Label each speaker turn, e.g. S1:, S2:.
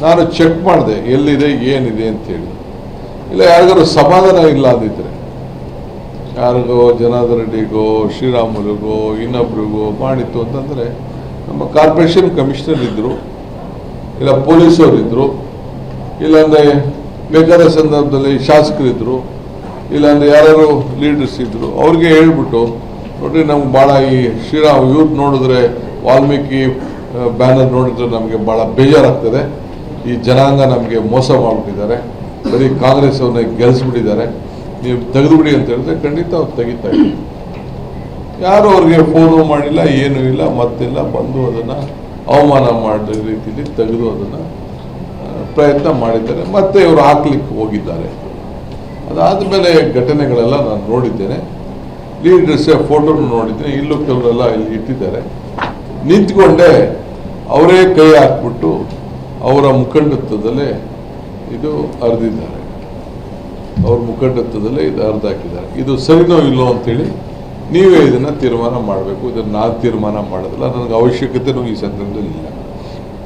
S1: ನಾನು ಚೆಕ್ ಮಾಡಿದೆ ಎಲ್ಲಿದೆ ಏನಿದೆ ಅಂತೇಳಿ. ಇಲ್ಲ ಯಾರಿಗಾರು ಸಮಾಧಾನ ಇಲ್ಲ ಅಂದಿದ್ರೆ, ಯಾರಿಗೋ ಜನಾರ್ದನ್ ರೆಡ್ಡಿಗೋ ಶ್ರೀರಾಮುಲುಗೋ ಇನ್ನೊಬ್ರಿಗೋ ಮಾಡಿತ್ತು ಅಂತಂದರೆ ನಮ್ಮ ಕಾರ್ಪೊರೇಷನ್ ಕಮಿಷನರ್ ಇದ್ದರು, ಇಲ್ಲ ಪೊಲೀಸವರು ಇದ್ದರು, ಇಲ್ಲಾಂದರೆ ಬೇಕಾದ ಸಂದರ್ಭದಲ್ಲಿ ಶಾಸಕರಿದ್ದರು, ಇಲ್ಲಾಂದರೆ ಯಾರು ಲೀಡರ್ಸ್ ಇದ್ದರು, ಅವ್ರಿಗೆ ಹೇಳ್ಬಿಟ್ಟು ನೋಡ್ರಿ ನಮ್ಗೆ ಭಾಳ ಈ ಇವ್ರು ನೋಡಿದ್ರೆ ವಾಲ್ಮೀಕಿ ಬ್ಯಾನರ್ ನೋಡಿದ್ರೆ ನಮಗೆ ಭಾಳ ಬೇಜಾರಾಗ್ತದೆ, ಈ ಜನಾಂಗ ನಮಗೆ ಮೋಸ ಮಾಡಿಬಿಟ್ಟಿದ್ದಾರೆ, ಬರೀ ಕಾಂಗ್ರೆಸ್ ಅವ್ರನ್ನ ಗೆಲ್ಲಿಸ್ಬಿಟ್ಟಿದ್ದಾರೆ, ನೀವು ತೆಗೆದುಬಿಡಿ ಅಂತ ಹೇಳಿದ್ರೆ ಖಂಡಿತ ಅವ್ರು ತೆಗಿತಾ ಇದ್ದಾರೆ. ಯಾರು ಅವ್ರಿಗೆ ಫೋನು ಮಾಡಿಲ್ಲ, ಏನೂ ಇಲ್ಲ, ಮತ್ತಿಲ್ಲ, ಬಂದು ಅದನ್ನು ಅವಮಾನ ಮಾಡಿದ ರೀತಿಯಲ್ಲಿ ತೆಗೆದು ಅದನ್ನು ಪ್ರಯತ್ನ ಮಾಡಿದ್ದಾರೆ. ಮತ್ತೆ ಇವರು ಹಾಕ್ಲಿಕ್ಕೆ ಹೋಗಿದ್ದಾರೆ. ಅದಾದಮೇಲೆ ಘಟನೆಗಳೆಲ್ಲ ನಾನು ನೋಡಿದ್ದೇನೆ, ಲೀಡರ್ಸ್ ಫೋಟೋನು ನೋಡಿದ್ದೇನೆ. ಇಲ್ಲೂ ಕೆಲವರೆಲ್ಲ ಇಲ್ಲಿ ಇಟ್ಟಿದ್ದಾರೆ, ನಿಂತ್ಕೊಂಡೆ ಅವರೇ ಕೈ ಹಾಕ್ಬಿಟ್ಟು ಅವರ ಮುಖಂಡತ್ವದಲ್ಲೇ ಇದು ಹರಿದಿದ್ದಾರೆ, ಅವ್ರ ಮುಖಂಡತ್ವದಲ್ಲೇ ಇದು ಹರಿದಾಕಿದ್ದಾರೆ. ಇದು ಸರಿನೋ ಇಲ್ಲೋ ಅಂತೇಳಿ ನೀವೇ ಇದನ್ನು ತೀರ್ಮಾನ ಮಾಡಬೇಕು. ಇದನ್ನು ನಾನು ತೀರ್ಮಾನ ಮಾಡೋದಿಲ್ಲ, ನನಗೆ ಅವಶ್ಯಕತೆಯೂ ಈ ಸಂದರ್ಭದಲ್ಲಿ ಇಲ್ಲ.